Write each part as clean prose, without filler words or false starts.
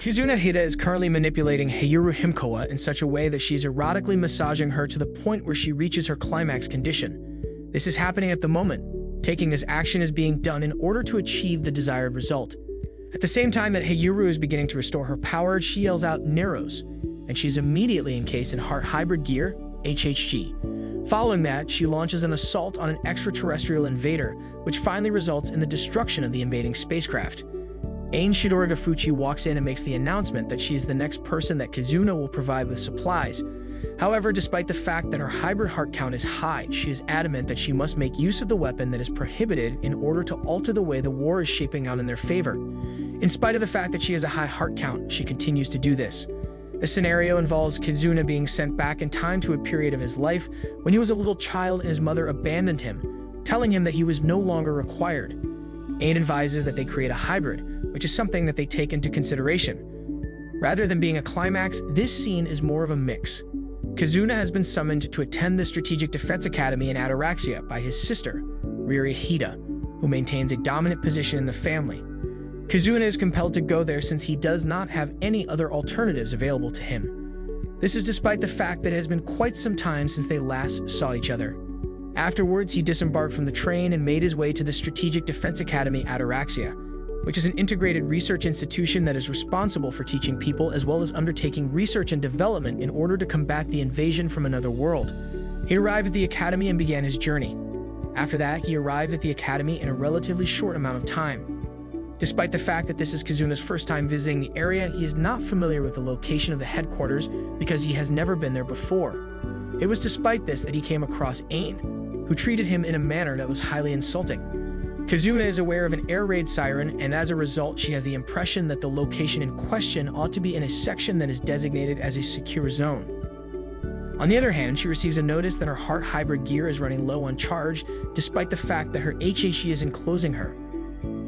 Kizuna Hida is currently manipulating Hayaru Himkoa in such a way that she's erotically massaging her to the point where she reaches her climax condition. This is happening at the moment. Taking this action is being done in order to achieve the desired result. At the same time that Hayaru is beginning to restore her power, she yells out Neros, and she's immediately encased in Heart Hybrid Gear, HHG. Following that, she launches an assault on an extraterrestrial invader, which finally results in the destruction of the invading spacecraft. Ain Shidorigafuchi walks in and makes the announcement that she is the next person that Kizuna will provide with supplies. However, despite the fact that her hybrid heart count is high, she is adamant that she must make use of the weapon that is prohibited in order to alter the way the war is shaping out in their favor. In spite of the fact that she has a high heart count, she continues to do this. The scenario involves Kizuna being sent back in time to a period of his life when he was a little child and his mother abandoned him, telling him that he was no longer required. Ain advises that they create a hybrid, which is something that they take into consideration. Rather than being a climax, this scene is more of a mix. Kizuna has been summoned to attend the Strategic Defense Academy in Ataraxia by his sister, Riri Hida, who maintains a dominant position in the family. Kizuna is compelled to go there since he does not have any other alternatives available to him. This is despite the fact that it has been quite some time since they last saw each other. Afterwards, he disembarked from the train and made his way to the Strategic Defense Academy Ataraxia, which is an integrated research institution that is responsible for teaching people as well as undertaking research and development in order to combat the invasion from another world. He arrived at the academy and began his journey. After that, he arrived at the academy in a relatively short amount of time. Despite the fact that this is Kizuna's first time visiting the area, he is not familiar with the location of the headquarters because he has never been there before. It was despite this that he came across Ain, who treated him in a manner that was highly insulting. Kizuna is aware of an air raid siren, and as a result, she has the impression that the location in question ought to be in a section that is designated as a secure zone. On the other hand, she receives a notice that her heart hybrid gear is running low on charge, despite the fact that her HHE is enclosing her.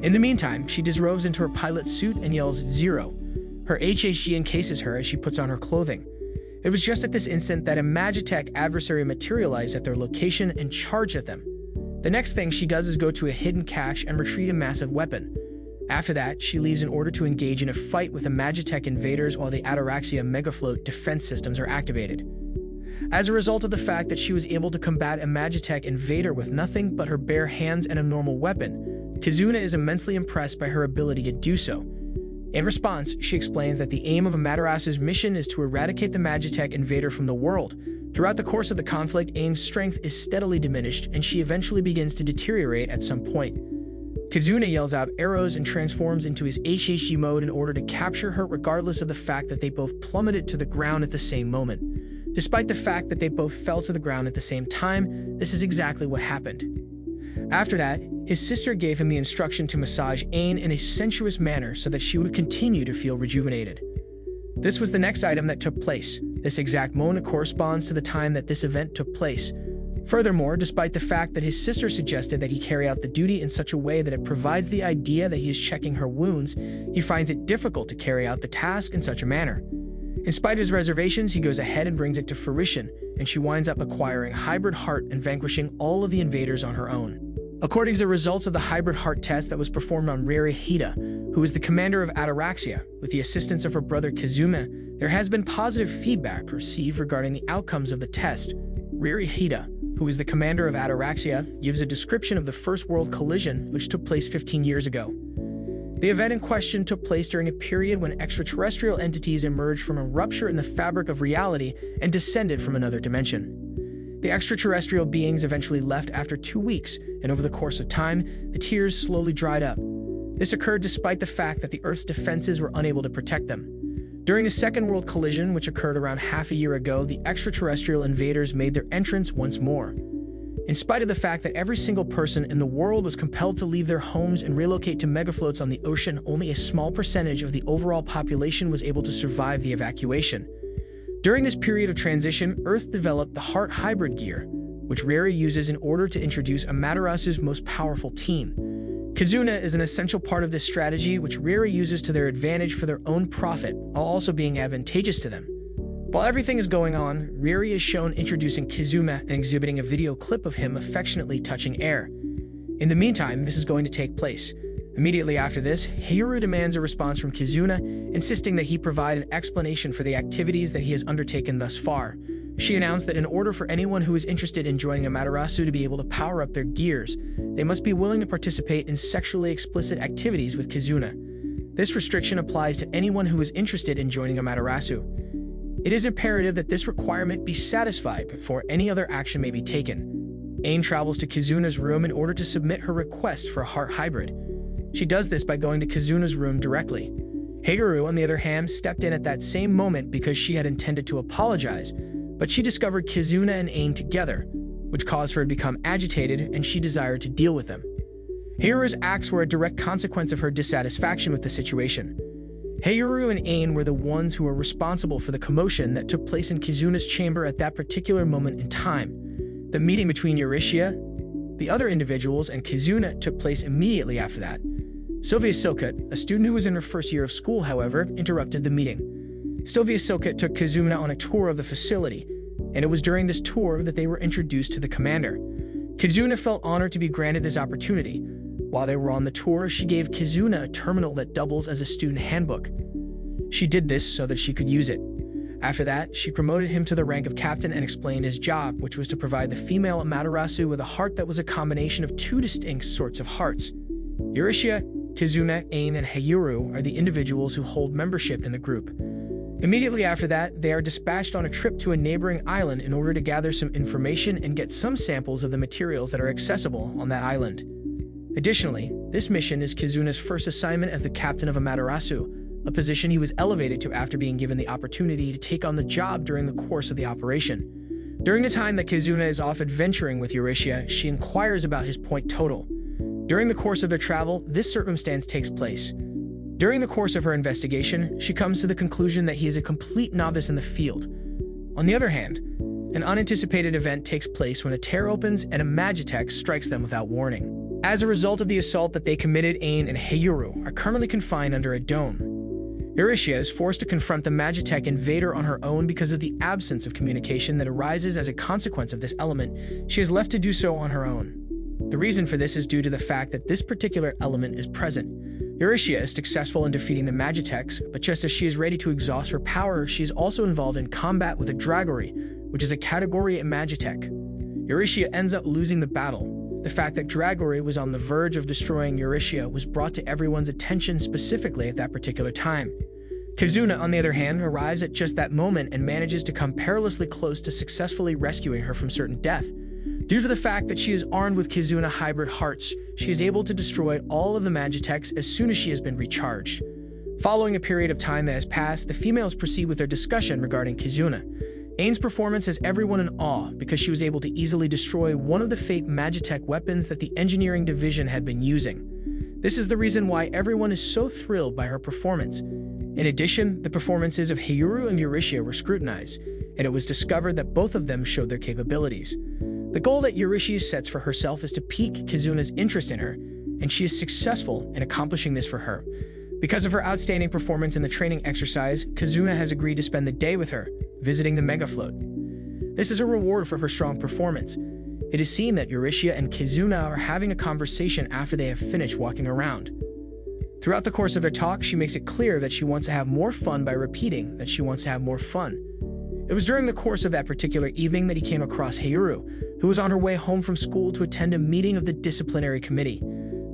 In the meantime, she disrobes into her pilot suit and yells "Zero." Her HHG encases her as she puts on her clothing. It was just at this instant that a Magitech adversary materialized at their location and charged at them. The next thing she does is go to a hidden cache and retrieve a massive weapon. After that, she leaves in order to engage in a fight with the Magitech invaders while the Ataraxia Megafloat defense systems are activated. As a result of the fact that she was able to combat a Magitech invader with nothing but her bare hands and a normal weapon, Kizuna is immensely impressed by her ability to do so. In response, she explains that the aim of Amaterasu's mission is to eradicate the Magitech invader from the world. Throughout the course of the conflict, Ain's strength is steadily diminished, and she eventually begins to deteriorate at some point. Kizuna yells out arrows and transforms into his HHG mode in order to capture her, regardless of the fact that they both plummeted to the ground at the same moment. Despite the fact that they both fell to the ground at the same time, this is exactly what happened. After that, his sister gave him the instruction to massage Ain in a sensuous manner so that she would continue to feel rejuvenated. This was the next item that took place. This exact moment corresponds to the time that this event took place. Furthermore, despite the fact that his sister suggested that he carry out the duty in such a way that it provides the idea that he is checking her wounds, he finds it difficult to carry out the task in such a manner. In spite of his reservations, he goes ahead and brings it to fruition, and she winds up acquiring Hybrid Heart and vanquishing all of the invaders on her own. According to the results of the Hybrid Heart test that was performed on Riri Hida, who is the commander of Ataraxia, with the assistance of her brother Kizuna, there has been positive feedback received regarding the outcomes of the test. Riri Hida, who is the commander of Ataraxia, gives a description of the First World Collision, which took place 15 years ago. The event in question took place during a period when extraterrestrial entities emerged from a rupture in the fabric of reality and descended from another dimension. The extraterrestrial beings eventually left after 2 weeks, and over the course of time, the tears slowly dried up. This occurred despite the fact that the Earth's defenses were unable to protect them. During the Second World Collision, which occurred around half a year ago, the extraterrestrial invaders made their entrance once more. In spite of the fact that every single person in the world was compelled to leave their homes and relocate to megafloats on the ocean, only a small percentage of the overall population was able to survive the evacuation. During this period of transition, Earth developed the Heart Hybrid Gear, which Riri uses in order to introduce Amaterasu's most powerful team. Kizuna is an essential part of this strategy, which Riri uses to their advantage for their own profit, while also being advantageous to them. While everything is going on, Riri is shown introducing Kizuna and exhibiting a video clip of him affectionately touching air. In the meantime, this is going to take place. Immediately after this, Hayaru demands a response from Kizuna, insisting that he provide an explanation for the activities that he has undertaken thus far. She announced that in order for anyone who is interested in joining Amaterasu to be able to power up their gears, they must be willing to participate in sexually explicit activities with Kizuna. This restriction applies to anyone who is interested in joining Amaterasu. It is imperative that this requirement be satisfied before any other action may be taken. Ain travels to Kizuna's room in order to submit her request for a heart hybrid. She does this by going to Kizuna's room directly. Hayaru, on the other hand, stepped in at that same moment because she had intended to apologize, but she discovered Kizuna and Ain together, which caused her to become agitated, and she desired to deal with them. Hayaru's acts were a direct consequence of her dissatisfaction with the situation. Hayaru and Ain were the ones who were responsible for the commotion that took place in Kizuna's chamber at that particular moment in time. The meeting between Eurytia, the other individuals, and Kizuna took place immediately after that. Sylvia Silkut, a student who was in her first year of school, however, interrupted the meeting. Sylvia Silkut took Kizuna on a tour of the facility, and it was during this tour that they were introduced to the commander. Kizuna felt honored to be granted this opportunity. While they were on the tour, she gave Kizuna a terminal that doubles as a student handbook. She did this so that she could use it. After that, she promoted him to the rank of captain and explained his job, which was to provide the female Amaterasu with a heart that was a combination of two distinct sorts of hearts. Eurytia, Kizuna, Ain, and Hayaru are the individuals who hold membership in the group. Immediately after that, they are dispatched on a trip to a neighboring island in order to gather some information and get some samples of the materials that are accessible on that island. Additionally, this mission is Kizuna's first assignment as the captain of Amaterasu, a position he was elevated to after being given the opportunity to take on the job during the course of the operation. During the time that Kizuna is off adventuring with Eurytia, she inquires about his point total. During the course of their travel, this circumstance takes place. During the course of her investigation, she comes to the conclusion that he is a complete novice in the field. On the other hand, an unanticipated event takes place when a tear opens and a Magitek strikes them without warning. As a result of the assault that they committed, Ain and Hayaru are currently confined under a dome. Eurytia is forced to confront the Magitek invader on her own because of the absence of communication that arises as a consequence of this element. She is left to do so on her own. The reason for this is due to the fact that this particular element is present. Eurytia is successful in defeating the Magiteks, but just as she is ready to exhaust her power, she is also involved in combat with a Dragori, which is a category in Magitek. Eurytia ends up losing the battle. The fact that Dragori was on the verge of destroying Eurytia was brought to everyone's attention specifically at that particular time. Kizuna, on the other hand, arrives at just that moment and manages to come perilously close to successfully rescuing her from certain death. Due to the fact that she is armed with Kizuna hybrid hearts, she is able to destroy all of the Magiteks as soon as she has been recharged. Following a period of time that has passed, the females proceed with their discussion regarding Kizuna. Ain's performance has everyone in awe because she was able to easily destroy one of the fake Magitek weapons that the engineering division had been using. This is the reason why everyone is so thrilled by her performance. In addition, the performances of Hayaru and Eurytia were scrutinized, and it was discovered that both of them showed their capabilities. The goal that Eurytia sets for herself is to pique Kizuna's interest in her, and she is successful in accomplishing this for her. Because of her outstanding performance in the training exercise, Kizuna has agreed to spend the day with her, visiting the Megafloat. This is a reward for her strong performance. It is seen that Eurytia and Kizuna are having a conversation after they have finished walking around. Throughout the course of their talk, she makes it clear that she wants to have more fun by repeating that she wants to have more fun. It was during the course of that particular evening that he came across Hayaru, who was on her way home from school to attend a meeting of the disciplinary committee.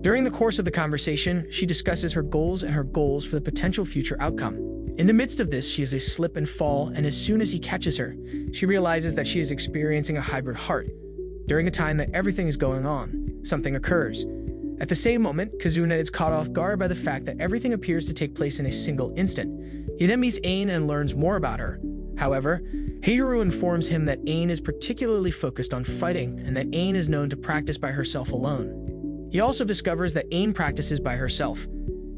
During the course of the conversation, she discusses her goals and her goals for the potential future outcome. In the midst of this, she is a slip and fall, and as soon as he catches her, she realizes that she is experiencing a hybrid heart. During the time that everything is going on, something occurs. At the same moment, Kizuna is caught off guard by the fact that everything appears to take place in a single instant. He then meets Ain and learns more about her. However, Hayaru informs him that Ain is particularly focused on fighting and that Ain is known to practice by herself alone. He also discovers that Ain practices by herself.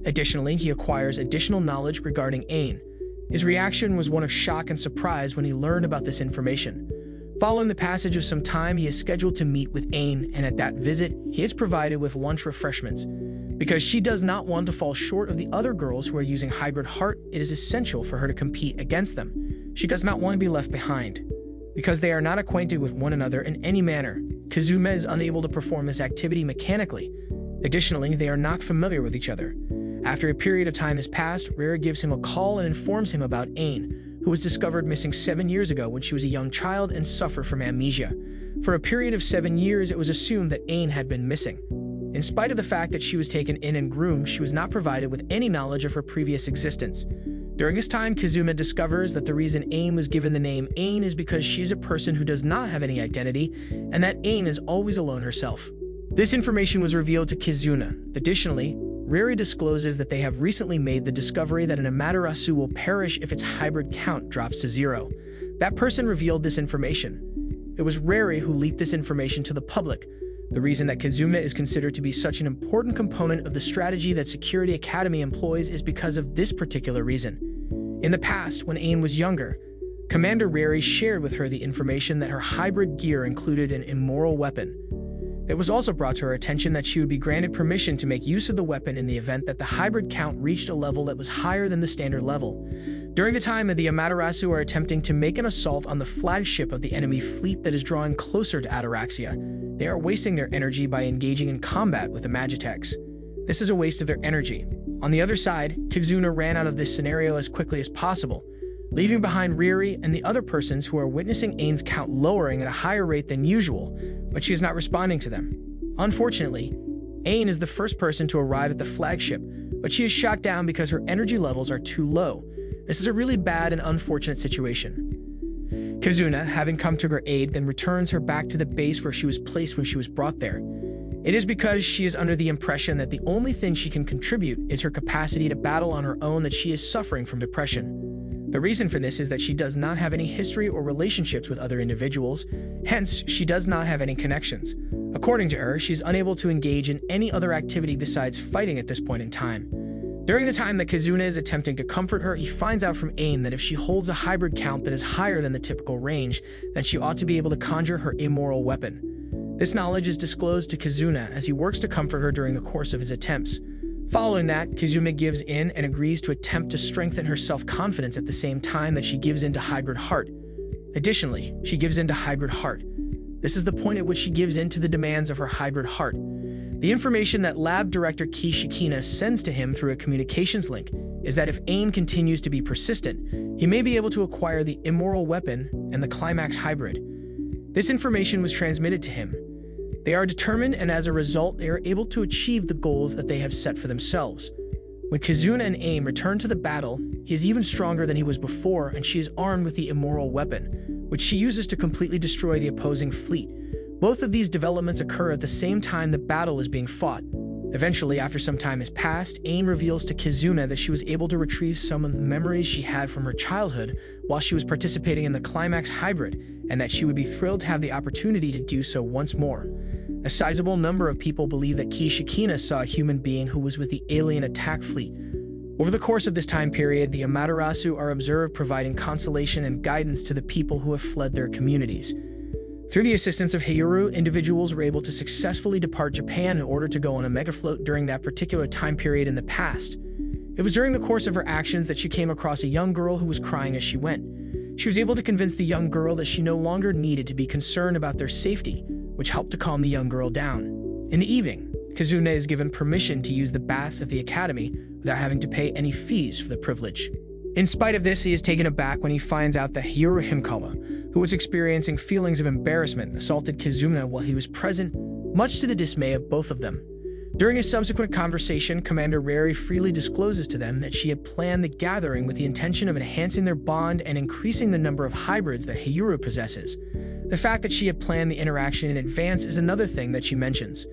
Additionally, he acquires additional knowledge regarding Ain. His reaction was one of shock and surprise when he learned about this information. Following the passage of some time, he is scheduled to meet with Ain, and at that visit, he is provided with lunch refreshments. Because she does not want to fall short of the other girls who are using hybrid heart, it is essential for her to compete against them. She does not want to be left behind. Because they are not acquainted with one another in any manner, Kizuna is unable to perform this activity mechanically. Additionally, they are not familiar with each other. After a period of time has passed, Rary gives him a call and informs him about Ain, who was discovered missing 7 years ago when she was a young child and suffered from amnesia. For a period of 7 years, it was assumed that Ain had been missing. In spite of the fact that she was taken in and groomed, she was not provided with any knowledge of her previous existence. During this time, Kazuna discovers that the reason Ain was given the name Ain is because she's a person who does not have any identity, and that Ain is always alone herself. This information was revealed to Kazuna. Additionally, Rary discloses that they have recently made the discovery that an Amaterasu will perish if its hybrid count drops to 0. That person revealed this information. It was Rary who leaked this information to the public. The reason that Kazuna is considered to be such an important component of the strategy that Security Academy employs is because of this particular reason. In the past, when Ain was younger, Commander Rary shared with her the information that her hybrid gear included an immoral weapon. It was also brought to her attention that she would be granted permission to make use of the weapon in the event that the hybrid count reached a level that was higher than the standard level. During the time that the Amaterasu are attempting to make an assault on the flagship of the enemy fleet that is drawing closer to Ataraxia, they are wasting their energy by engaging in combat with the Magias. This is a waste of their energy. On the other side, Kazuna ran out of this scenario as quickly as possible, leaving behind Riri and the other persons who are witnessing Ain's count lowering at a higher rate than usual, but she is not responding to them. Unfortunately, Ain is the first person to arrive at the flagship, but she is shot down because her energy levels are too low. This is a really bad and unfortunate situation. Kazuna, having come to her aid, then returns her back to the base where she was placed when she was brought there. It is because she is under the impression that the only thing she can contribute is her capacity to battle on her own that she is suffering from depression. The reason for this is that she does not have any history or relationships with other individuals, hence she does not have any connections. According to her, she is unable to engage in any other activity besides fighting at this point in time. During the time that Kazuna is attempting to comfort her, he finds out from Ain that if she holds a hybrid count that is higher than the typical range, then she ought to be able to conjure her immoral weapon. This knowledge is disclosed to Kazuna as he works to comfort her during the course of his attempts. Following that, Kazuna gives in and agrees to attempt to strengthen her self-confidence at the same time that she gives in to Hybrid Heart. Additionally, she gives in to Hybrid Heart. This is the point at which she gives in to the demands of her Hybrid Heart. The information that Lab Director Kishikina sends to him through a communications link is that if Ain continues to be persistent, he may be able to acquire the immoral weapon and the Climax Hybrid. This information was transmitted to him. They are determined, and as a result, they are able to achieve the goals that they have set for themselves. When Kazuna and Ain return to the battle, he is even stronger than he was before, and she is armed with the immoral weapon, which she uses to completely destroy the opposing fleet. Both of these developments occur at the same time the battle is being fought. Eventually, after some time has passed, Ain reveals to Kazuna that she was able to retrieve some of the memories she had from her childhood while she was participating in the Climax Hybrid, and that she would be thrilled to have the opportunity to do so once more. A sizable number of people believe that Kishikina saw a human being who was with the alien attack fleet. Over the course of this time period, the Amaterasu are observed providing consolation and guidance to the people who have fled their communities. Through the assistance of Heiuru, individuals were able to successfully depart Japan in order to go on a megafloat during that particular time period in the past. It was during the course of her actions that she came across a young girl who was crying as she went. She was able to convince the young girl that she no longer needed to be concerned about their safety, which helped to calm the young girl down. In the evening, Kazuna is given permission to use the baths of the academy without having to pay any fees for the privilege. In spite of this, he is taken aback when he finds out that Himkawa, who was experiencing feelings of embarrassment, assaulted Kazuna while he was present, much to the dismay of both of them. During a subsequent conversation, Commander Rary freely discloses to them that she had planned the gathering with the intention of enhancing their bond and increasing the number of hybrids that Heiuru possesses. The fact that she had planned the interaction in advance is another thing that she mentions.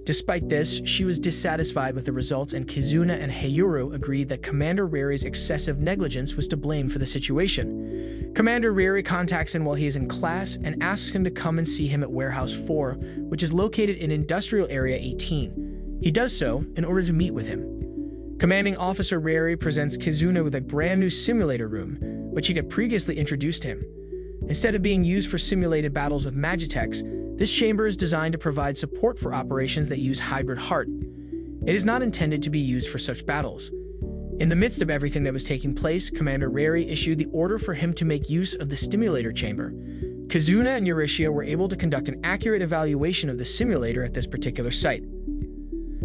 Despite this, she was dissatisfied with the results, and Kazuna and Heiuru agreed that Commander Rary's excessive negligence was to blame for the situation. Commander Rary contacts him while he is in class and asks him to come and see him at Warehouse 4, which is located in Industrial Area 18. He does so in order to meet with him. Commanding Officer Rary presents Kazuna with a brand new simulator room, which he had previously introduced him. Instead of being used for simulated battles with Magitechs, this chamber is designed to provide support for operations that use Hybrid Heart. It is not intended to be used for such battles. In the midst of everything that was taking place, Commander Rary issued the order for him to make use of the stimulator chamber. Kazuna and Euryssia were able to conduct an accurate evaluation of the simulator at this particular site.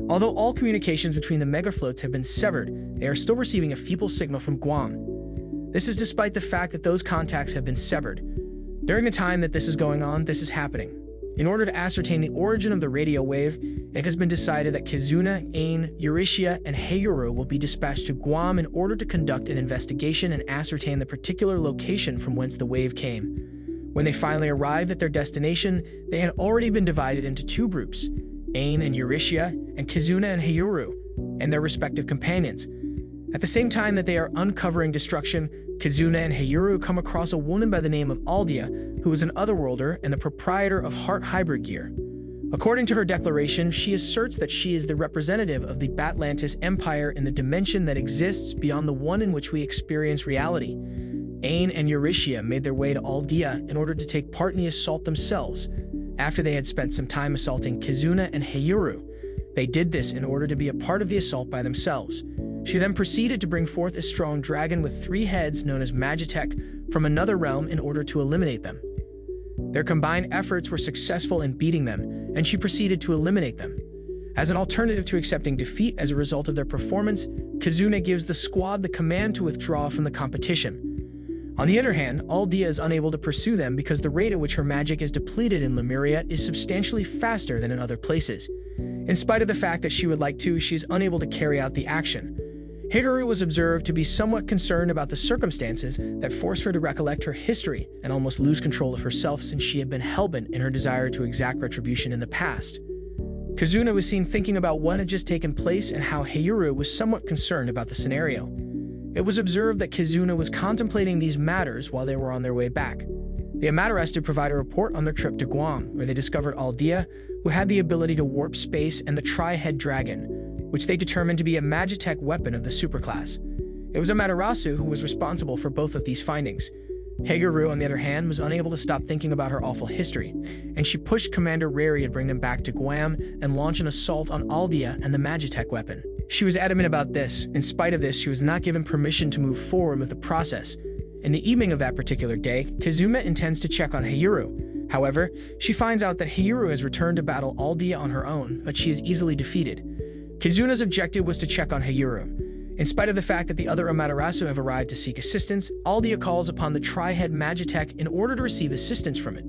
Although all communications between the megafloats have been severed, they are still receiving a feeble signal from Guam. This is despite the fact that those contacts have been severed. During the time that this is going on, this is happening. In order to ascertain the origin of the radio wave, it has been decided that Kizuna, Ain, Euricia, and Heiyuru will be dispatched to Guam in order to conduct an investigation and ascertain the particular location from whence the wave came. When they finally arrived at their destination, they had already been divided into two groups, Ain and Euricia, and Kizuna and Heiyuru, and their respective companions. At the same time that they are uncovering destruction, Kizuna and Heiyuru come across a woman by the name of Aldia, who is an otherworlder and the proprietor of Heart Hybrid Gear. According to her declaration, she asserts that she is the representative of the Batlantis Empire in the dimension that exists beyond the one in which we experience reality. Ain and Euricia made their way to Aldia in order to take part in the assault themselves. After they had spent some time assaulting Kizuna and Heiyuru, they did this in order to be a part of the assault by themselves. She then proceeded to bring forth a strong dragon with 3 heads known as Magitek from another realm in order to eliminate them. Their combined efforts were successful in beating them, and she proceeded to eliminate them. As an alternative to accepting defeat as a result of their performance, Kizuna gives the squad the command to withdraw from the competition. On the other hand, Aldia is unable to pursue them because the rate at which her magic is depleted in Lemuria is substantially faster than in other places. In spite of the fact that she would like to, she is unable to carry out the action. Heiyuru was observed to be somewhat concerned about the circumstances that forced her to recollect her history and almost lose control of herself since she had been hellbent in her desire to exact retribution in the past. Kizuna was seen thinking about what had just taken place and how Heiyuru was somewhat concerned about the scenario. It was observed that Kizuna was contemplating these matters while they were on their way back. The Amaterasu provide a report on their trip to Guam, where they discovered Aldia, who had the ability to warp space, and the Tri-Head Dragon, which they determined to be a Magitek weapon of the superclass. It was Amaterasu who was responsible for both of these findings. Heiyuru, on the other hand, was unable to stop thinking about her awful history, and she pushed Commander Rary to bring them back to Guam and launch an assault on Aldia and the Magitek weapon. She was adamant about this. In spite of this, she was not given permission to move forward with the process. In the evening of that particular day, Kizuna intends to check on Heiyuru. However, she finds out that Heiyuru has returned to battle Aldia on her own, but she is easily defeated. Kizuna's objective was to check on Heiyuru. In spite of the fact that the other Amaterasu have arrived to seek assistance, Aldia calls upon the Tri-Head Magitek in order to receive assistance from it.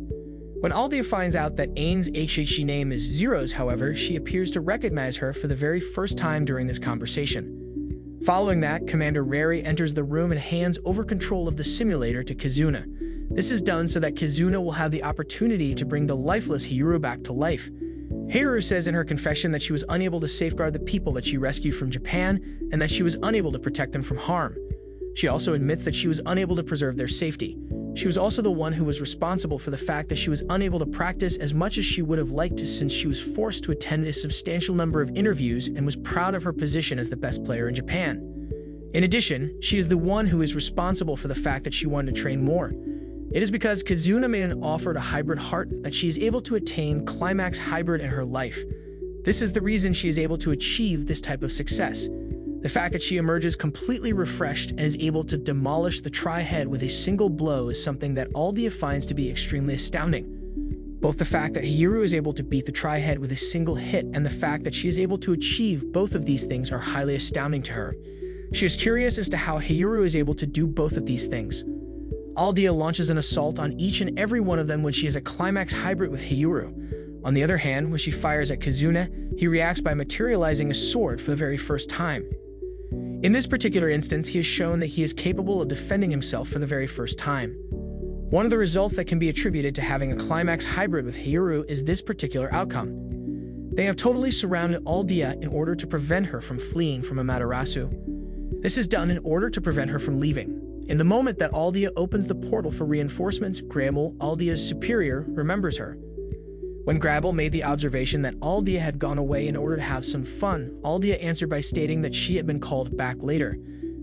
When Aldia finds out that Ain's HHC name is Zero's, however, she appears to recognize her for the very first time during this conversation. Following that, Commander Rary enters the room and hands over control of the simulator to Kizuna. This is done so that Kizuna will have the opportunity to bring the lifeless Heiyuru back to life. Heiyuru says in her confession that she was unable to safeguard the people that she rescued from Japan and that she was unable to protect them from harm. She also admits that she was unable to preserve their safety. She was also the one who was responsible for the fact that she was unable to practice as much as she would have liked to, since she was forced to attend a substantial number of interviews and was proud of her position as the best player in Japan. In addition, she is the one who is responsible for the fact that she wanted to train more. It is because Kizuna made an offer to Hybrid Heart that she is able to attain Climax Hybrid in her life. This is the reason she is able to achieve this type of success. The fact that she emerges completely refreshed and is able to demolish the Tri-Head with a single blow is something that Aldia finds to be extremely astounding. Both the fact that Heiyuru is able to beat the Tri-Head with a single hit and the fact that she is able to achieve both of these things are highly astounding to her. She is curious as to how Heiyuru is able to do both of these things. Aldia launches an assault on each and every one of them when she is a Climax Hybrid with Heiyuru. On the other hand, when she fires at Kizuna, he reacts by materializing a sword for the very first time. In this particular instance, he has shown that he is capable of defending himself for the very first time. One of the results that can be attributed to having a Climax Hybrid with Heiyuru is this particular outcome. They have totally surrounded Aldia in order to prevent her from fleeing from Amaterasu. This is done in order to prevent her from leaving. In the moment that Aldia opens the portal for reinforcements, Grabble, Aldia's superior, remembers her. When Grabble made the observation that Aldia had gone away in order to have some fun, Aldia answered by stating that she had been called back later.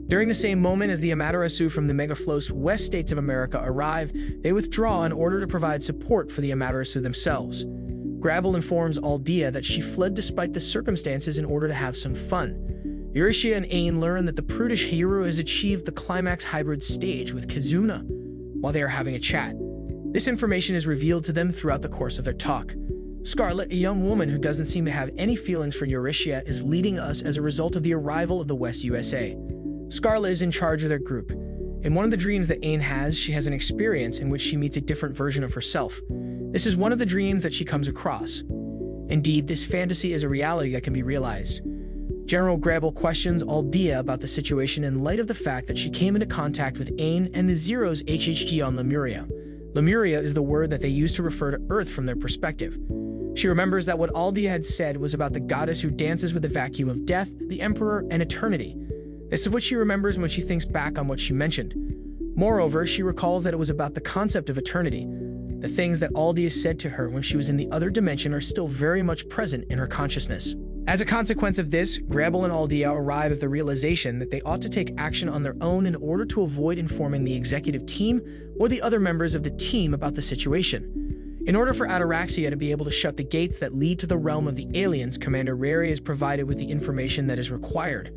During the same moment as the Amaterasu from the Megafloat's West States of America arrive, they withdraw in order to provide support for the Amaterasu themselves. Grabble informs Aldia that she fled despite the circumstances in order to have some fun. Euricia and Ain learn that the prudish Heiyuru has achieved the Climax Hybrid stage with Kizuna while they are having a chat. This information is revealed to them throughout the course of their talk. Scarlet, a young woman who doesn't seem to have any feelings for Eurytia, is leading us as a result of the arrival of the West USA. Scarlet is in charge of their group. In one of the dreams that Ain has, she has an experience in which she meets a different version of herself. This is one of the dreams that she comes across. Indeed, this fantasy is a reality that can be realized. General Grabel questions Aldea about the situation in light of the fact that she came into contact with Ain and the Zeros HHG on Lemuria. Lemuria is the word that they use to refer to Earth from their perspective. She remembers that what Aldea had said was about the goddess who dances with the vacuum of death, the Emperor, and eternity. This is what she remembers when she thinks back on what she mentioned. Moreover, she recalls that it was about the concept of eternity. The things that Aldea said to her when she was in the other dimension are still very much present in her consciousness. As a consequence of this, Grabel and Aldea arrive at the realization that they ought to take action on their own in order to avoid informing the executive team or the other members of the team about the situation. In order for Ataraxia to be able to shut the gates that lead to the realm of the aliens, Commander Rary is provided with the information that is required.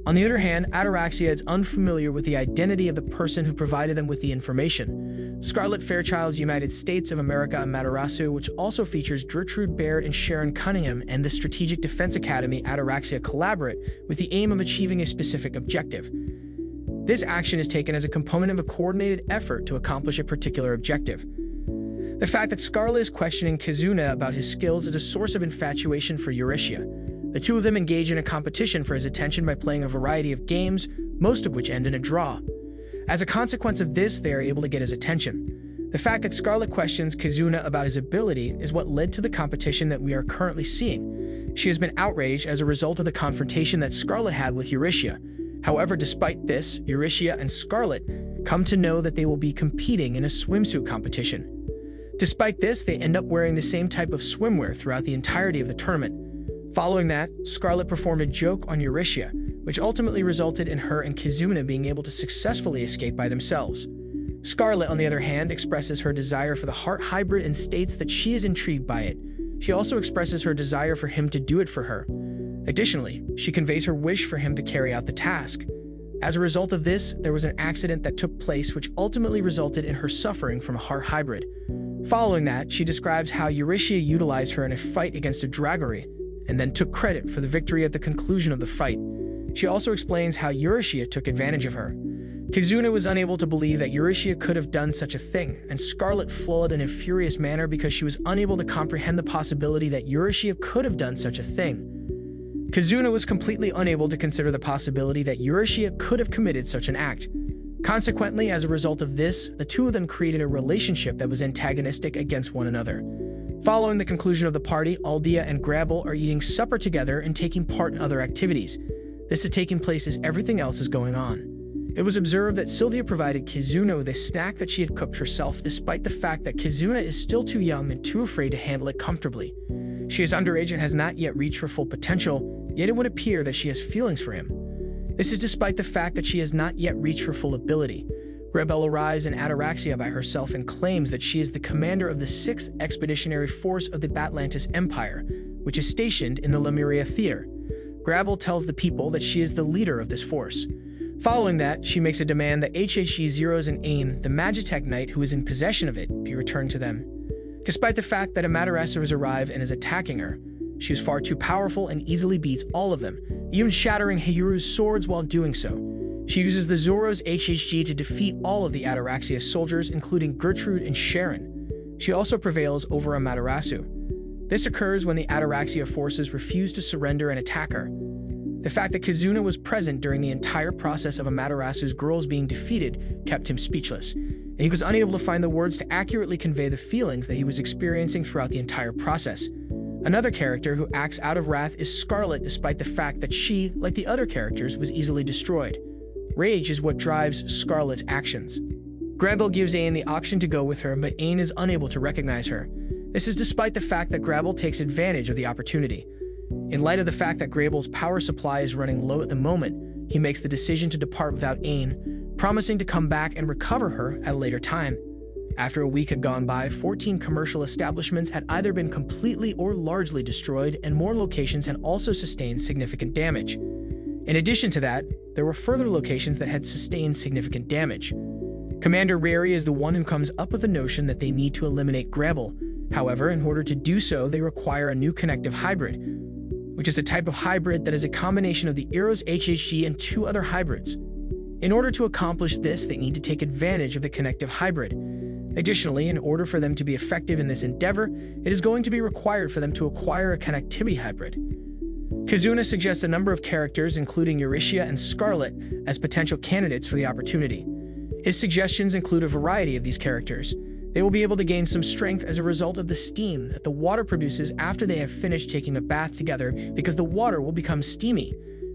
On the other hand, Ataraxia is unfamiliar with the identity of the person who provided them with the information. Scarlet Fairchild's United States of America Amaterasu, which also features Gertrude Baird and Sharon Cunningham, and the Strategic Defense Academy Ataraxia collaborate with the aim of achieving a specific objective. This action is taken as a component of a coordinated effort to accomplish a particular objective. The fact that Scarlet is questioning Kizuna about his skills is a source of infatuation for Eurytia. The two of them engage in a competition for his attention by playing a variety of games, most of which end in a draw. As a consequence of this, they are able to get his attention. The fact that Scarlet questions Kizuna about his ability is what led to the competition that we are currently seeing. She has been outraged as a result of the confrontation that Scarlet had with Eurytia. However, despite this, Eurytia and Scarlet come to know that they will be competing in a swimsuit competition. Despite this, they end up wearing the same type of swimwear throughout the entirety of the tournament. Following that, Scarlet performed a joke on Eurytia, which ultimately resulted in her and Kizuna being able to successfully escape by themselves. Scarlet, on the other hand, expresses her desire for the heart hybrid and states that she is intrigued by it. She also expresses her desire for him to do it for her. Additionally, she conveys her wish for him to carry out the task. As a result of this, there was an accident that took place which ultimately resulted in her suffering from a heart hybrid. Following that, she describes how Eurytia utilized her in a fight against a Dragori, and then took credit for the victory at the conclusion of the fight. She also explains how Eurytia took advantage of her. Kizuna was unable to believe that Eurytia could have done such a thing, and Scarlet flowed in a furious manner because she was unable to comprehend the possibility that Eurytia could have done such a thing. Kizuna was completely unable to consider the possibility that Eurytia could have committed such an act. Consequently, as a result of this, the two of them created a relationship that was antagonistic against one another. Following the conclusion of the party, Aldea and Grabel are eating supper together and taking part in other activities. This is taking place as everything else is going on. It was observed that Sylvia provided Kizuna with a snack that she had cooked herself, despite the fact that Kizuna is still too young and too afraid to handle it comfortably. She is underage and has not yet reached her full potential, yet it would appear that she has feelings for him. This is despite the fact that she has not yet reached her full ability. Grabel arrives in Ataraxia by herself and claims that she is the commander of the 6th Expeditionary Force of the Batlantis Empire, which is stationed in the Lemuria Theater. Grabel tells the people that she is the leader of this force. Following that, she makes a demand that HHG Zeros and Ain, the Magitech Knight who is in possession of it, be returned to them. Despite the fact that Amaterasu has arrived and is attacking her, she is far too powerful and easily beats all of them, even shattering Heiru's swords while doing so. She uses the Zoro's HHG to defeat all of the Ataraxia soldiers, including Gertrude and Sharon. She also prevails over Amaterasu. This occurs when the Ataraxia forces refuse to surrender and attack her. The fact that Kizuna was present during the entire process of Amaterasu's girls being defeated kept him speechless, and he was unable to find the words to accurately convey the feelings that he was experiencing throughout the entire process. Another character who acts out of wrath is Scarlet, despite the fact that she, like the other characters, was easily destroyed. Rage is what drives Scarlet's actions. Grabel gives Ain the option to go with her, but Ain is unable to recognize her. This is despite the fact that Grabel takes advantage of the opportunity. In light of the fact that Grabel's power supply is running low at the moment, he makes the decision to depart without Ain, promising to come back and recover her at a later time. After a week had gone by, 14 commercial establishments had either been completely or largely destroyed, and more locations had also sustained significant damage. In addition to that, there were further locations that had sustained significant damage. Commander Rary is the one who comes up with the notion that they need to eliminate Grabel, However, in order to do so, they require a new connective hybrid, which is a type of hybrid that is a combination of the Eros HHG and two other hybrids. In order to accomplish this, they need to take advantage of the connective hybrid. Additionally, in order for them to be effective in this endeavor, it is going to be required for them to acquire a connectivity hybrid. KaKuNime suggests a number of characters, including Eurytia and Scarlet, as potential candidates for the opportunity. His suggestions include a variety of these characters. They will be able to gain some strength as a result of the steam that the water produces after they have finished taking a bath together, because the water will become steamy.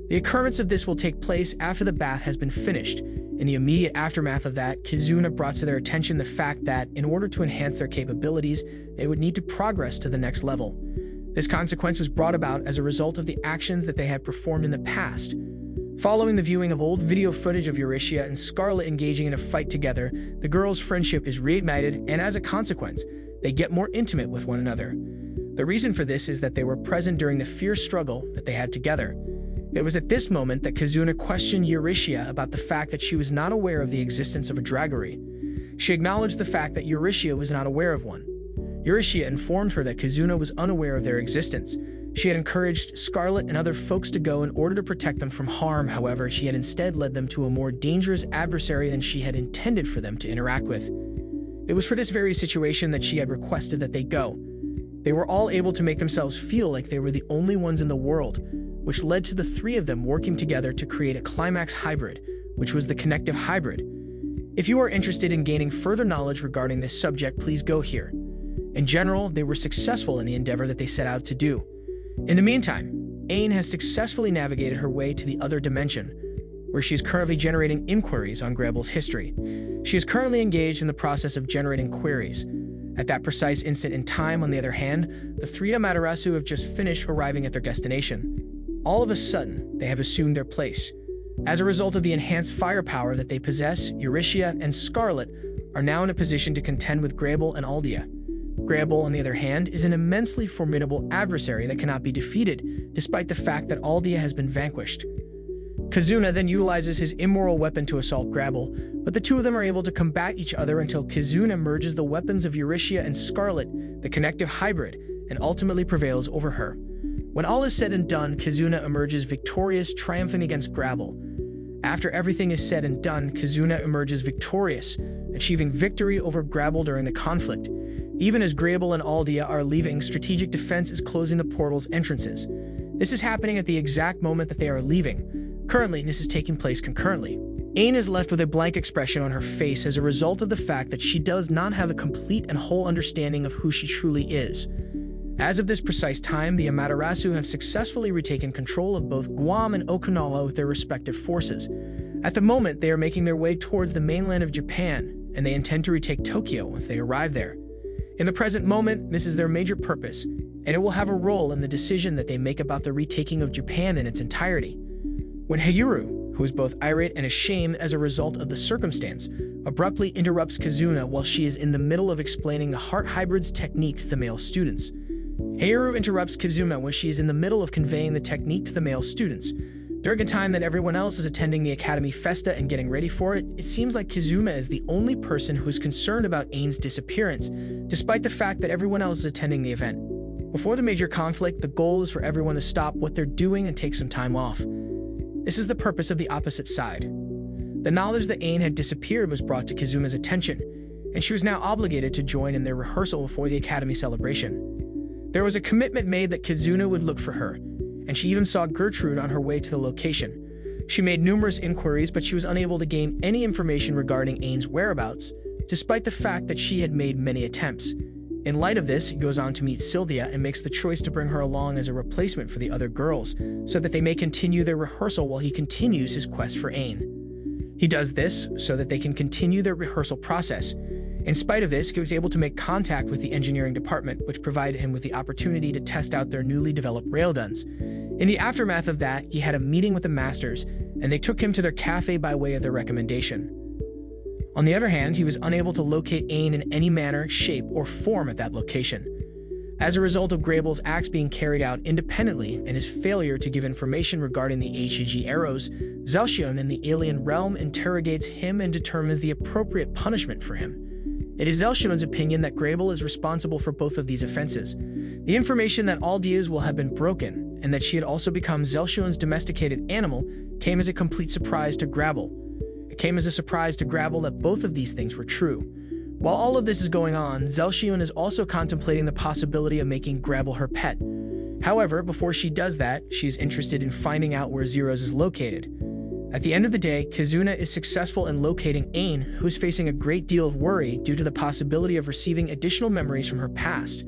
The occurrence of this will take place after the bath has been finished. In the immediate aftermath of that, KaKuNime brought to their attention the fact that, in order to enhance their capabilities, they would need to progress to the next level. This consequence was brought about as a result of the actions that they had performed in the past. Following the viewing of old video footage of Eurytia and Scarlet engaging in a fight together, the girls' friendship is reignited, and as a consequence, they get more intimate with one another. The reason for this is that they were present during the fierce struggle that they had together. It was at this moment that KaKuNime questioned Eurytia about the fact that she was not aware of the existence of a draggery. She acknowledged the fact that Eurytia was not aware of one. Eurytia informed her that KaKuNime was unaware of their existence. She had encouraged Scarlet and other folks to go in order to protect them from harm. However, she had instead led them to a more dangerous adversary than she had intended for them to interact with. It was for this very situation that she had requested that they go. They were all able to make themselves feel like they were the only ones in the world, which led to the three of them working together to create a climax hybrid, which was the connective hybrid. If you are interested in gaining further knowledge regarding this subject, please go here. In general, they were successful in the endeavor that they set out to do. In the meantime, Ain has successfully navigated her way to the other dimension, where she is currently generating inquiries on Grebel's history. She is currently engaged in the process of generating queries. At that precise instant in time, on the other hand, the three Amaterasu have just finished arriving at their destination. All of a sudden, they have assumed their place. As a result of the enhanced firepower that they possess, Eurytia and Scarlet are now in a position to contend with Grebel and Aldia. Grebel, on the other hand, is an immensely formidable adversary that cannot be defeated, despite the fact that Aldia has been vanquished. KaKuNime then utilizes his immoral weapon to assault Grebel, but the two of them are able to combat each other until KaKuNime merges the weapons of Eurytia and Scarlet, the connective hybrid, and ultimately prevails over her. When all is said and done, KaKuNime emerges victorious, triumphing against Grebel. After everything is said and done, KaKuNime emerges victorious, achieving victory over Grebel during the conflict. Even as Grebel and Aldia are leaving, strategic defense is closing the portal's entrances. This is happening at the exact moment that they are leaving. Currently, this is taking place concurrently. Ain is left with a blank expression on her face as a result of the fact that she does not have a complete and whole understanding of who she truly is. As of this precise time, the Amaterasu have successfully retaken control of both Guam and Okinawa with their respective forces. At the moment, they are making their way towards the mainland of Japan, and they intend to retake Tokyo once they arrive there. In the present moment, this is their major purpose, and it will have a role in the decision that they make about the retaking of Japan in its entirety. When Hayaru, who is both irate and ashamed as a result of the circumstance, abruptly interrupts KaKuNime while she is in the middle of explaining the heart hybrid's technique to the male students. Hayaru interrupts KaKuNime when she is in the middle of conveying the technique to the male students. During a time that everyone else is attending the Academy Festa and getting ready for it, it seems like KaKuNime is the only person who is concerned about Ain's disappearance, despite the fact that everyone else is attending the event. Before the major conflict, the goal is for everyone to stop what they're doing and take some time off. This is the purpose of the opposite side. The knowledge that Ain had disappeared was brought to KaKuNime's attention, and she was now obligated to join in their rehearsal before the Academy celebration. There was a commitment made that KaKuNime would look for her, and she even saw Gertrude on her way to the location. She made numerous inquiries, but she was unable to gain any information regarding Ain's whereabouts, despite the fact that she had made many attempts. In light of this, he goes on to meet Sylvia and makes the choice to bring her along as a replacement for the other girls, so that they may continue their rehearsal while he continues his quest for Ain. He does this so that they can continue their rehearsal process. In spite of this, he was able to make contact with the engineering department, which provided him with the opportunity to test out their newly developed railguns. In the aftermath of that, he had a meeting with the masters, and they took him to their cafe by way of their recommendation. On the other hand, he was unable to locate Ain in any manner, shape, or form at that location. As a result of Grebel's acts being carried out independently and his failure to give information regarding the HEG arrows, Zelxion in the alien realm interrogates him and determines the appropriate punishment for him. It is Zelshun's opinion that Grable is responsible for both of these offenses. The information that all Dias will have been broken, and that she had also become Zelshun's domesticated animal, came as a complete surprise to Grable. It came as a surprise to Grable that both of these things were true. While all of this is going on, Zelshun is also contemplating the possibility of making Grable her pet. However, before she does that, she is interested in finding out where Zeros is located. At the end of the day, Kizuna is successful in locating Ain, who is facing a great deal of worry due to the possibility of receiving additional memories from her past.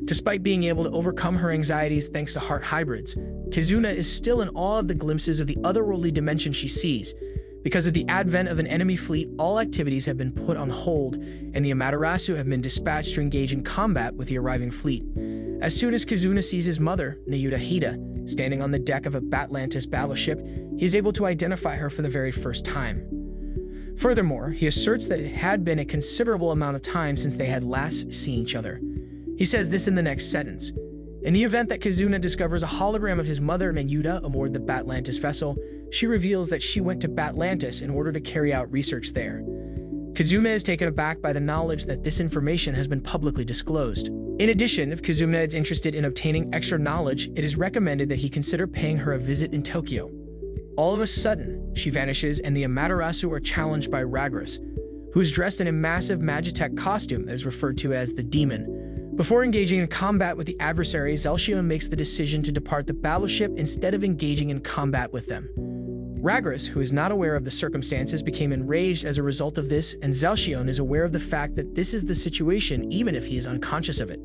Despite being able to overcome her anxieties thanks to heart hybrids, Kizuna is still in awe of the glimpses of the otherworldly dimension she sees. Because of the advent of an enemy fleet, all activities have been put on hold, and the Amaterasu have been dispatched to engage in combat with the arriving fleet. As soon as Kizuna sees his mother, Nayuta Hida, standing on the deck of a Batlantis battleship, he is able to identify her for the very first time. Furthermore, he asserts that it had been a considerable amount of time since they had last seen each other. He says this in the next sentence. In the event that Kizuna discovers a hologram of his mother Nayuta aboard the Batlantis vessel, she reveals that she went to Batlantis in order to carry out research there. Kizuna is taken aback by the knowledge that this information has been publicly disclosed. In addition, if Kizuna is interested in obtaining extra knowledge, it is recommended that he consider paying her a visit in Tokyo. All of a sudden, she vanishes and the Amaterasu are challenged by Ragras, who is dressed in a massive Magitech costume that is referred to as the Demon. Before engaging in combat with the adversary, Zelshun makes the decision to depart the battleship instead of engaging in combat with them. Ragras, who is not aware of the circumstances, became enraged as a result of this, and Zelshun is aware of the fact that this is the situation even if he is unconscious of it.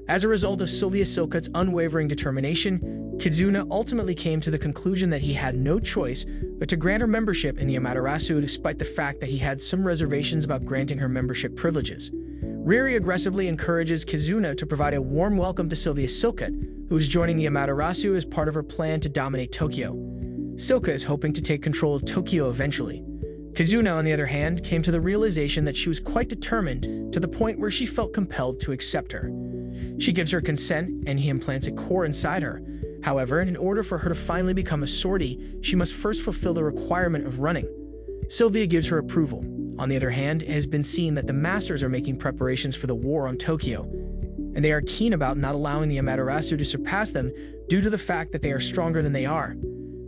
As a result of Sylvia Silcott's unwavering determination, Kizuna ultimately came to the conclusion that he had no choice but to grant her membership in the Amaterasu despite the fact that he had some reservations about granting her membership privileges. Riri aggressively encourages Kizuna to provide a warm welcome to Sylvia Silcott, who is joining the Amaterasu as part of her plan to dominate Tokyo. Silka is hoping to take control of Tokyo eventually. Kizuna, on the other hand, came to the realization that she was quite determined to the point where she felt compelled to accept her. She gives her consent, and he implants a core inside her. However, in order for her to finally become a sortie, she must first fulfill the requirement of running. Sylvia gives her approval. On the other hand, it has been seen that the Masters are making preparations for the war on Tokyo, and they are keen about not allowing the Amaterasu to surpass them due to the fact that they are stronger than they are.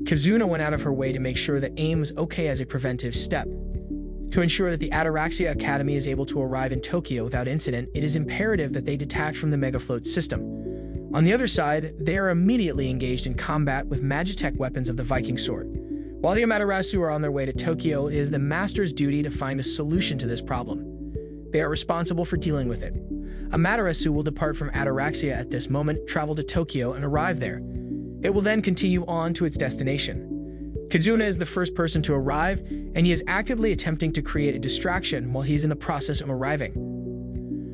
Kizuna went out of her way to make sure that AIM was okay as a preventive step. To ensure that the Ataraxia Academy is able to arrive in Tokyo without incident, it is imperative that they detach from the Megafloat system. On the other side, they are immediately engaged in combat with Magitech weapons of the Viking sword. While the Amaterasu are on their way to Tokyo, it is the Master's duty to find a solution to this problem. They are responsible for dealing with it. Amaterasu will depart from Ataraxia at this moment, travel to Tokyo, and arrive there. It will then continue on to its destination. Kizuna is the first person to arrive, and he is actively attempting to create a distraction while he is in the process of arriving.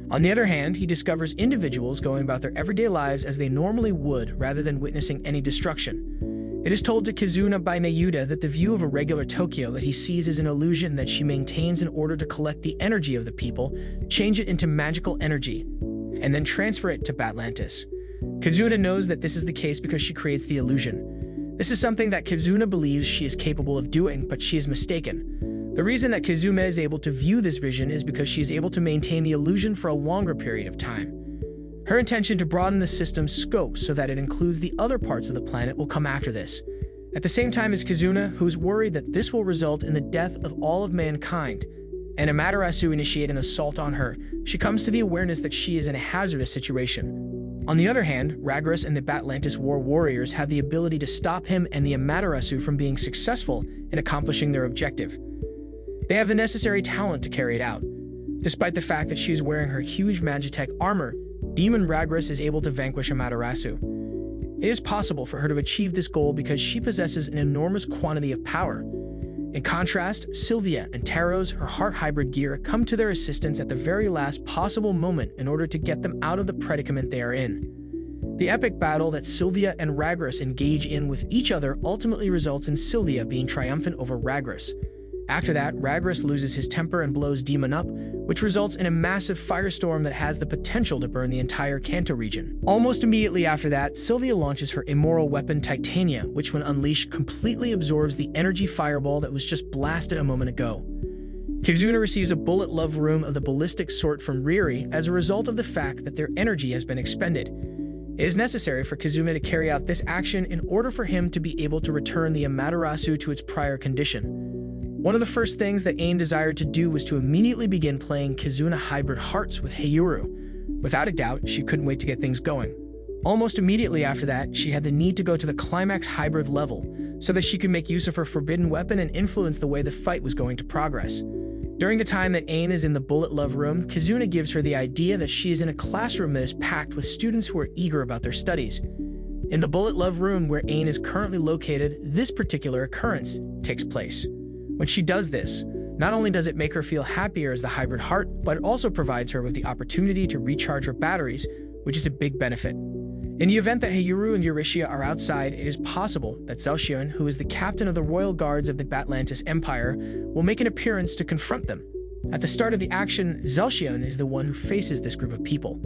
On the other hand, he discovers individuals going about their everyday lives as they normally would rather than witnessing any destruction. It is told to Kizuna by Nayuta that the view of a regular Tokyo that he sees is an illusion that she maintains in order to collect the energy of the people, change it into magical energy, and then transfer it to Batlantis. Kizuna knows that this is the case because she creates the illusion. This is something that Kizuna believes she is capable of doing, but she is mistaken. The reason that Kizuna is able to view this vision is because she is able to maintain the illusion for a longer period of time. Her intention to broaden the system's scope so that it includes the other parts of the planet will come after this. At the same time as Kizuna, who is worried that this will result in the death of all of mankind, and Amaterasu initiate an assault on her, she comes to the awareness that she is in a hazardous situation. On the other hand, Ragras and the Batlantis war warriors have the ability to stop him and the Amaterasu from being successful in accomplishing their objective. They have the necessary talent to carry it out. Despite the fact that she is wearing her huge Magitech armor, Demon Ragras is able to vanquish Amaterasu. It is possible for her to achieve this goal because she possesses an enormous quantity of power. In contrast, Sylvia and Taros, her heart hybrid gear, come to their assistance at the very last possible moment in order to get them out of the predicament they are in. The epic battle that Sylvia and Ragras engage in with each other ultimately results in Sylvia being triumphant over Ragras. After that, Ragras loses his temper and blows Demon up, which results in a massive firestorm that has the potential to burn the entire Kanto region. Almost immediately after that, Sylvia launches her immoral weapon Titania, which when unleashed completely absorbs the energy fireball that was just blasted a moment ago. Kizuna receives a bullet love rune of the ballistic sort from Riri as a result of the fact that their energy has been expended. It is necessary for Kazuma to carry out this action in order for him to be able to return the Amaterasu to its prior condition. One of the first things that Ain desired to do was to immediately begin playing Kizuna Hybrid Hearts with Hayoru. Without a doubt, she couldn't wait to get things going. Almost immediately after that, she had the need to go to the climax hybrid level so that she could make use of her forbidden weapon and influence the way the fight was going to progress. During the time that Ain is in the bullet love room, Kizuna gives her the idea that she is in a classroom that is packed with students who are eager about their studies. In the bullet love room where Ain is currently located, this particular occurrence takes place. When she does this, not only does it make her feel happier as the hybrid heart, but it also provides her with the opportunity to recharge her batteries, which is a big benefit. In the event that Hayoru and Eurytia are outside, it is possible that Zelxion, who is the captain of the royal guards of the Batlantis Empire, will make an appearance to confront them. At the start of the action, Zelxion is the one who faces this group of people.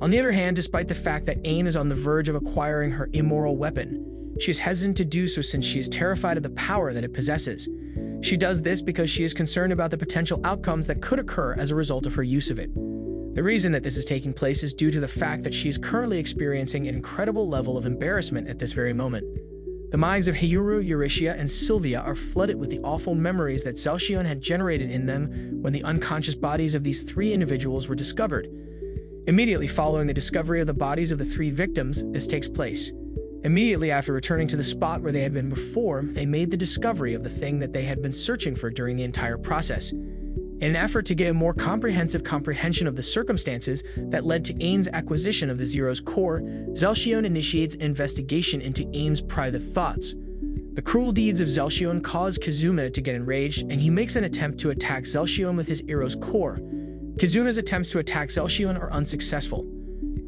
On the other hand, despite the fact that Ain is on the verge of acquiring her immoral weapon, she is hesitant to do so since she is terrified of the power that it possesses. She does this because she is concerned about the potential outcomes that could occur as a result of her use of it. The reason that this is taking place is due to the fact that she is currently experiencing an incredible level of embarrassment at this very moment. The minds of Hayoru, Eurytia, and Sylvia are flooded with the awful memories that Zelxion had generated in them when the unconscious bodies of these three individuals were discovered. Immediately following the discovery of the bodies of the three victims, this takes place. Immediately after returning to the spot where they had been before, they made the discovery of the thing that they had been searching for during the entire process. In an effort to get a more comprehensive comprehension of the circumstances that led to Ain's acquisition of the Zero's core, Zelxion initiates an investigation into Ain's private thoughts. The cruel deeds of Zelxion cause Kazuma to get enraged, and he makes an attempt to attack Zelxion with his Eros core. Kazuma's attempts to attack Zelxion are unsuccessful.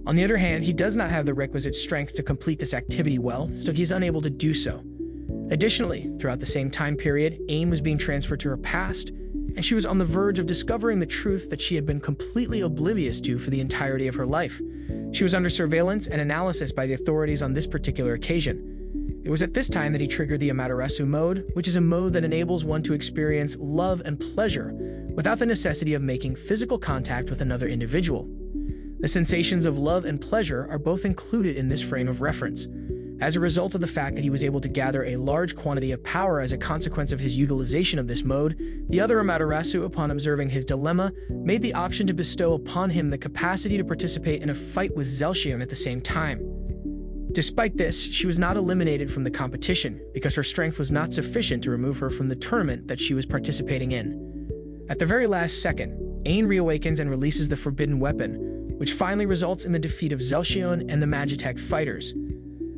On the other hand, he does not have the requisite strength to complete this activity well, so he is unable to do so. Additionally, throughout the same time period, Ain was being transferred to her past, and she was on the verge of discovering the truth that she had been completely oblivious to for the entirety of her life. She was under surveillance and analysis by the authorities on this particular occasion. It was at this time that he triggered the Amaterasu mode, which is a mode that enables one to experience love and pleasure without the necessity of making physical contact with another individual. The sensations of love and pleasure are both included in this frame of reference. As a result of the fact that he was able to gather a large quantity of power as a consequence of his utilization of this mode, the other Amaterasu, upon observing his dilemma, made the option to bestow upon him the capacity to participate in a fight with Zelxion at the same time. Despite this, she was not eliminated from the competition because her strength was not sufficient to remove her from the tournament that she was participating in. At the very last second, Ain reawakens and releases the forbidden weapon, which finally results in the defeat of Zelxion and the Magitech fighters,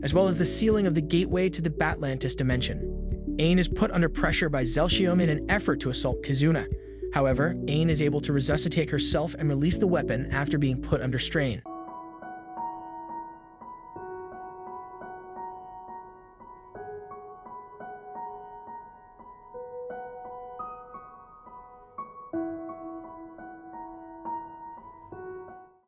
as well as the sealing of the gateway to the Batlantis dimension. Ain is put under pressure by Zelxion in an effort to assault Kizuna. However, Ain is able to resuscitate herself and release the weapon after being put under strain.